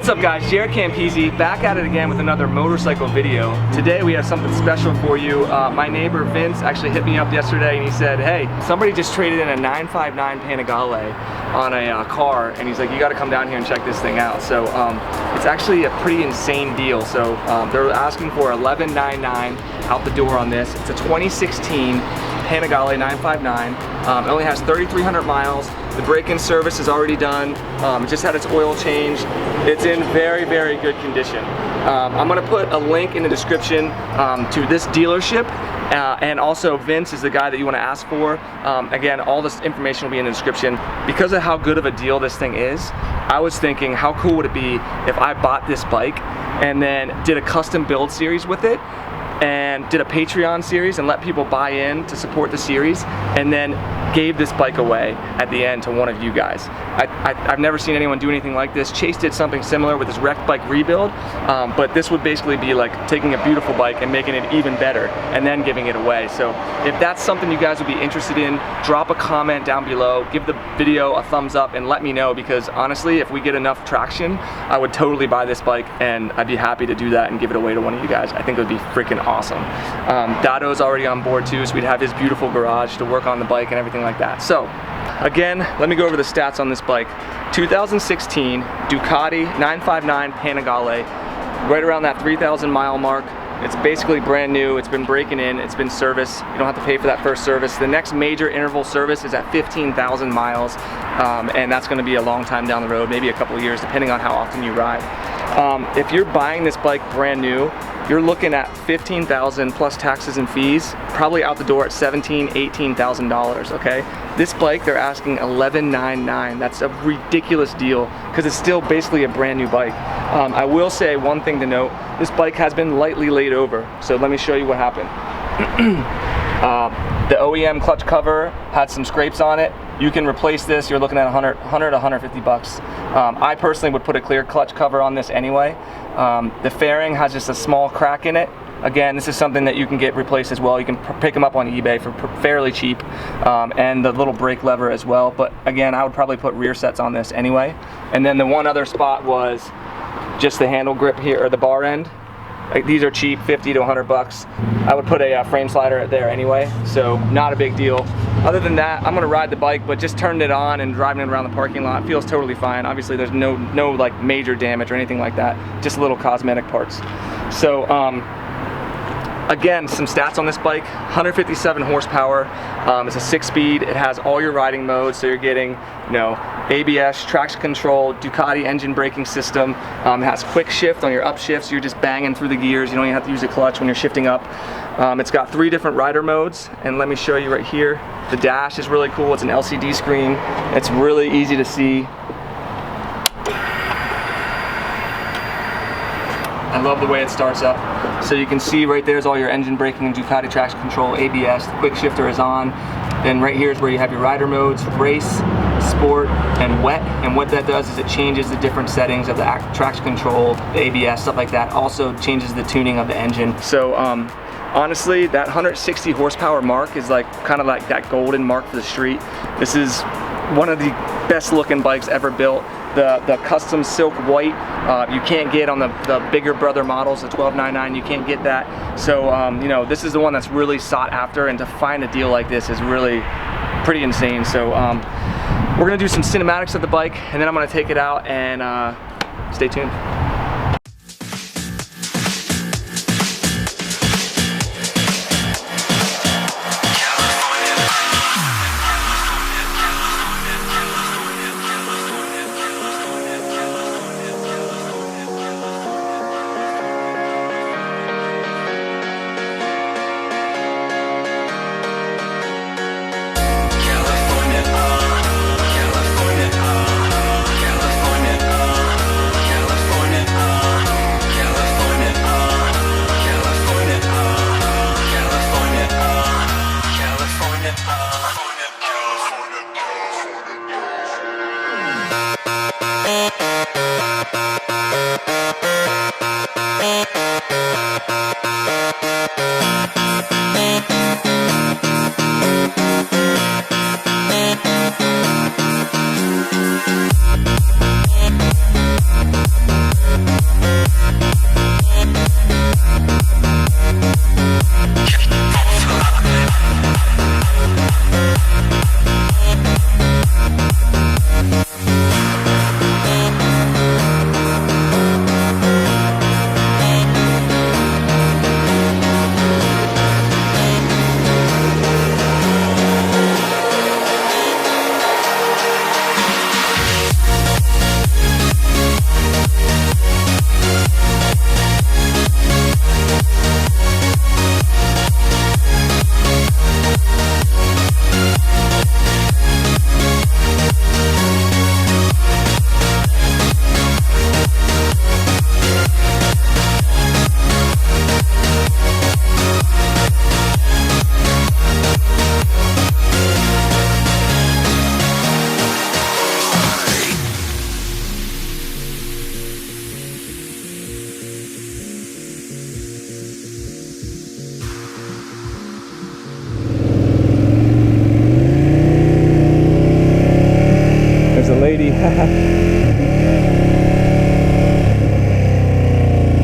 What's up guys, JaretCampisi back at it again with another motorcycle video. Today we have something special for you. My neighbor Vince actually hit me up yesterday and he said, hey, somebody just traded in a 959 Panigale on a car, and he's like, you gotta come down here and check this thing out. So it's actually a pretty insane deal. So they're asking for $11,999 out the door on this. It's a 2016 Panigale 959. It only has 3,300 miles. The break-in service is already done. It just had its oil changed. It's in very, very good condition. I'm gonna put a link in the description to this dealership, and also Vince is the guy that you wanna ask for. Again, all this information will be in the description. Because of how good of a deal this thing is, I was thinking, how cool would it be if I bought this bike and then did a custom build series with it, and did a Patreon series and let people buy in to support the series, and then gave this bike away at the end to one of you guys. I've never seen anyone do anything like this. Chase did something similar with his wrecked bike rebuild, but this would basically be like taking a beautiful bike and making it even better and then giving it away. So if that's something you guys would be interested in, drop a comment down below, give the video a thumbs up and let me know, because honestly, if we get enough traction, I would totally buy this bike and I'd be happy to do that and give it away to one of you guys. I think it would be freaking awesome. Dado's already on board too, so we'd have his beautiful garage to work on the bike and everything like that. So again, let me go over the stats on this bike. 2016 Ducati 959 Panigale, right around that 3,000 mile mark. It's basically brand new. It's been breaking in, it's been serviced. You don't have to pay for that first service. The next major interval service is at 15,000 miles, and that's gonna be a long time down the road, maybe a couple of years, depending on how often you ride. If you're buying this bike brand new, you're looking at $15,000 plus taxes and fees, probably out the door at $17,000, $18,000, okay? This bike, they're asking $11,999. That's a ridiculous deal, because it's still basically a brand new bike. I will say one thing to note, this bike has been lightly laid over, so let me show you what happened. The OEM clutch cover had some scrapes on it. You can replace this, you're looking at 100 to 150 bucks. I personally would put a clear clutch cover on this anyway. The fairing has just a small crack in it. Again, this is something that you can get replaced as well. You can pick them up on eBay for fairly cheap, and the little brake lever as well. But again, I would probably put rear sets on this anyway. And then the one other spot was just the handle grip here, or the bar end. Like, these are cheap, 50 to 100 bucks. I would put a frame slider there anyway, so not a big deal. Other than that, I'm gonna ride the bike, but just turned it on and driving it around the parking lot feels totally fine. Obviously, there's no like major damage or anything like that, just little cosmetic parts. So again, some stats on this bike: 157 horsepower. It's a 6-speed. It has all your riding modes, so you're getting, you know, ABS, traction control, Ducati engine braking system. It has quick shift on your upshifts. You're just banging through the gears. You don't even have to use a clutch when you're shifting up. It's got 3 different rider modes, and let me show you right here. The dash is really cool. It's an LCD screen. It's really easy to see. I love the way it starts up. So you can see right there's all your engine braking and Ducati traction control, ABS, the quick shifter is on. Then right here is where you have your rider modes: race, sport, and wet. And what that does is it changes the different settings of the traction control, the ABS, stuff like that. Also changes the tuning of the engine. So honestly, that 160 horsepower mark is like kind of like that golden mark for the street. This is one of the best looking bikes ever built. The custom silk white, you can't get on the bigger brother models, the 1299, you can't get that. So you know, this is the one that's really sought after, and to find a deal like this is really pretty insane. So we're gonna do some cinematics of the bike, and then I'm gonna take it out, and stay tuned. California.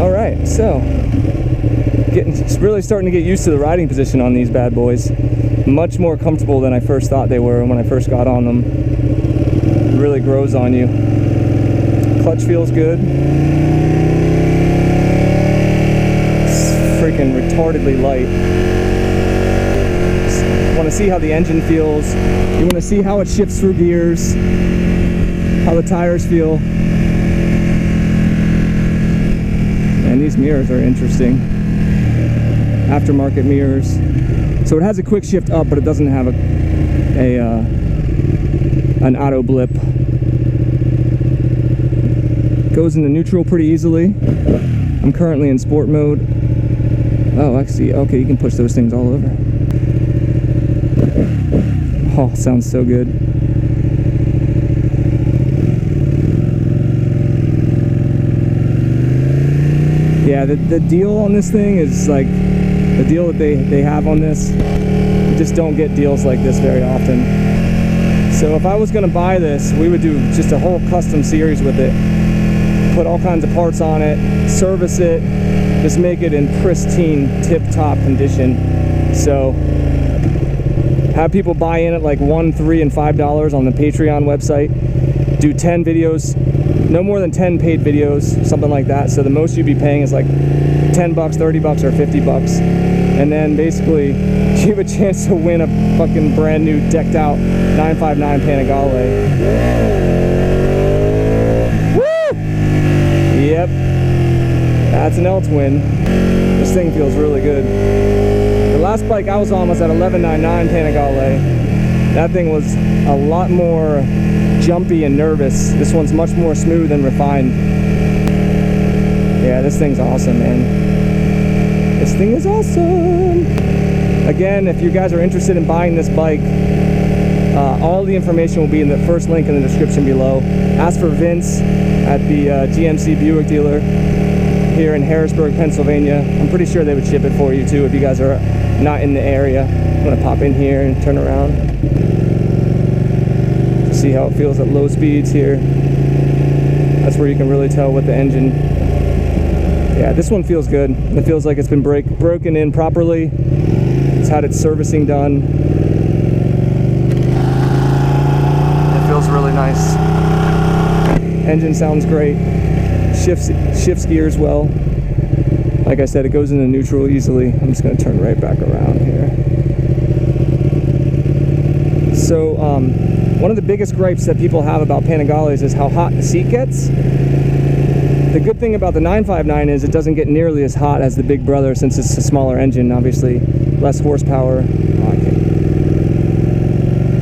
All right, so really starting to get used to the riding position on these bad boys. Much more comfortable than I first thought they were when I first got on them. It really grows on you. Clutch feels good. It's freaking retardedly light. Just want to see how the engine feels. You want to see how it shifts through gears, how the tires feel. And these mirrors are interesting. Aftermarket mirrors. So it has a quick shift up, but it doesn't have an auto blip. Goes into neutral pretty easily. I'm currently in sport mode. Oh, actually, okay, you can push those things all over. Oh, sounds so good. Yeah, the deal on this thing is like the deal that they have on this. You just don't get deals like this very often. So if I was going to buy this, we would do just a whole custom series with it. Put all kinds of parts on it, service it, just make it in pristine, tip-top condition. So have people buy in at like $1, $3, and $5 on the Patreon website. Do 10 videos, no more than 10 paid videos, something like that. So the most you'd be paying is like $10, $30, or $50. And then basically you have a chance to win a fucking brand new decked out 959 Panigale. Woo! Yep, that's an L-twin. This thing feels really good. The last bike I was on was at 1199 Panigale. That thing was a lot more jumpy and nervous. This one's much more smooth and refined. Yeah, this thing's awesome, man. This thing is awesome. Again, if you guys are interested in buying this bike, all the information will be in the first link in the description below. Ask for Vince at the GMC Buick dealer here in Harrisburg, Pennsylvania. I'm pretty sure they would ship it for you too if you guys are not in the area. I'm gonna pop in here and turn around. See how it feels at low speeds here. That's where you can really tell with the engine. Yeah, this one feels good. It feels like it's been broken in properly. It's had its servicing done. It feels really nice. Engine sounds great. Shifts gears well. Like I said, it goes into neutral easily. I'm just going to turn right back around here. So, one of the biggest gripes that people have about Panigales is how hot the seat gets. The good thing about the 959 is it doesn't get nearly as hot as the big brother, since it's a smaller engine, obviously less horsepower.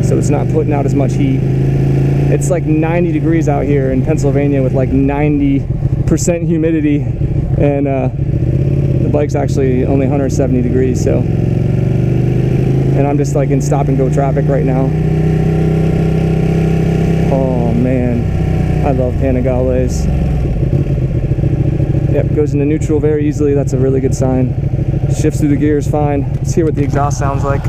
So it's not putting out as much heat. It's like 90 degrees out here in Pennsylvania with like 90% humidity, and the bike's actually only 170 degrees. So, and I'm just like in stop and go traffic right now. Oh man, I love Panigales. Yep, goes into neutral very easily. That's a really good sign. Shifts through the gears fine. Let's hear what the exhaust sounds like.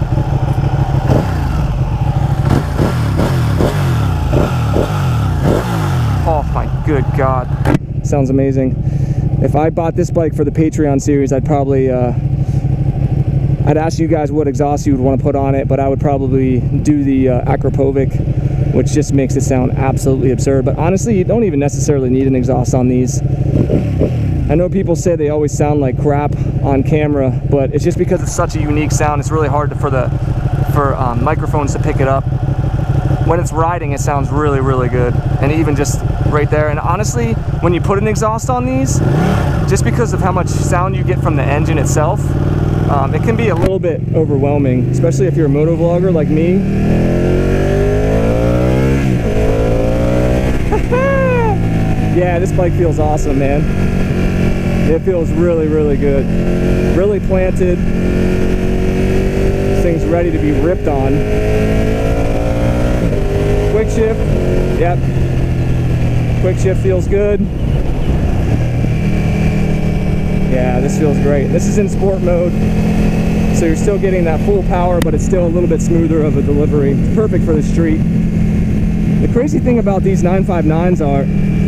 Oh my good God. Sounds amazing. If I bought this bike for the Patreon series, I'd probably, I'd ask you guys what exhaust you would want to put on it, but I would probably do the Akrapovic, which just makes it sound absolutely absurd. But honestly, you don't even necessarily need an exhaust on these. I know people say they always sound like crap on camera, but it's just because it's such a unique sound. It's really hard for microphones to pick it up. When it's riding, it sounds really, really good. And even just right there. And honestly, when you put an exhaust on these, just because of how much sound you get from the engine itself, it can be a little bit overwhelming, especially if you're a moto vlogger like me. Yeah, this bike feels awesome, man. It feels really, really good. Really planted. This thing's ready to be ripped on. Quick shift. Yep. Quick shift feels good. Yeah, this feels great. This is in sport mode, so you're still getting that full power, but it's still a little bit smoother of a delivery. It's perfect for the street. The crazy thing about these 959s are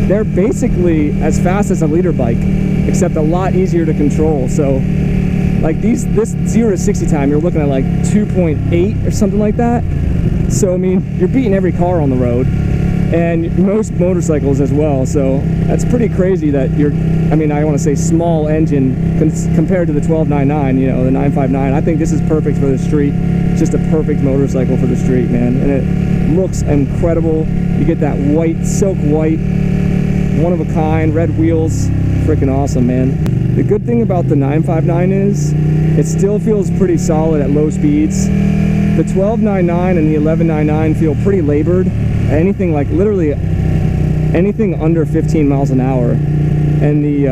they're basically as fast as a leader bike, except a lot easier to control. So like this 0 to 60 time, you're looking at like 2.8 or something like that. So I mean, you're beating every car on the road, and most motorcycles as well. So that's pretty crazy that you're, I mean, I want to say small engine compared to the 1299, you know, the 959. I think this is perfect for the street. It's just a perfect motorcycle for the street, man. And it looks incredible. You get that white, silk white, one of a kind, red wheels. Freaking awesome, man. The good thing about the 959 is it still feels pretty solid at low speeds. The 1299 and the 1199 feel pretty labored. Anything like literally anything under 15 miles an hour. And the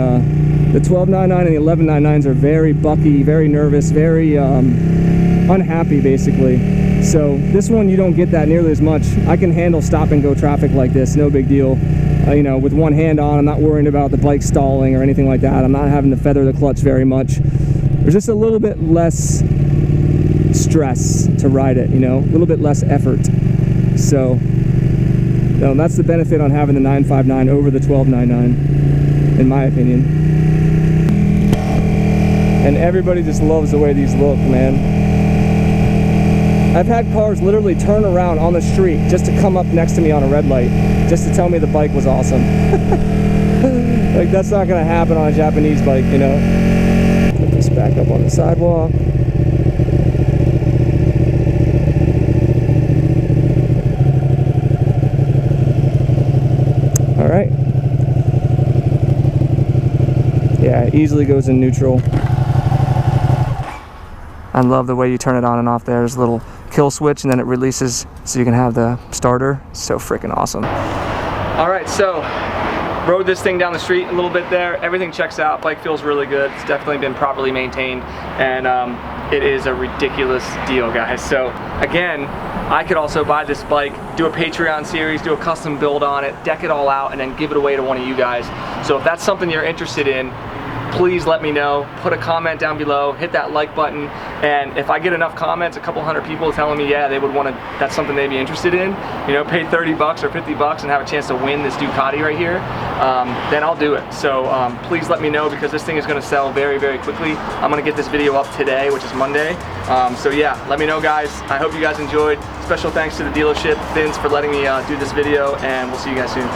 1299 and the 1199s are very bucky, very nervous, very unhappy basically. So this one, you don't get that nearly as much. I can handle stop and go traffic like this, no big deal. You know, with one hand on, I'm not worrying about the bike stalling or anything like that. I'm not having to feather the clutch very much. There's just a little bit less stress to ride it, you know, a little bit less effort. So, no, that's the benefit on having the 959 over the 1299, in my opinion. And everybody just loves the way these look, man. I've had cars literally turn around on the street just to come up next to me on a red light, just to tell me the bike was awesome. Like, that's not gonna happen on a Japanese bike, you know. Put this back up on the sidewalk. All right. Yeah, it easily goes in neutral. I love the way you turn it on and off there. There's a little kill switch and then it releases so you can have the starter. So freaking awesome. All right, so rode this thing down the street a little bit there. Everything checks out. Bike feels really good. It's definitely been properly maintained, and it is a ridiculous deal, guys. So again, I could also buy this bike, do a Patreon series, do a custom build on it, deck it all out, and then give it away to one of you guys. So if that's something you're interested in, please let me know. Put a comment down below, hit that like button, and if I get enough comments, a couple hundred people telling me, yeah, they would want to, that's something they'd be interested in, you know, pay 30 bucks or 50 bucks and have a chance to win this Ducati right here, then I'll do it. So please let me know, because this thing is going to sell very, very quickly. I'm going to get this video up today, which is Monday. So yeah, let me know, guys. I hope you guys enjoyed. Special thanks to the dealership, Vince, for letting me do this video, and we'll see you guys soon.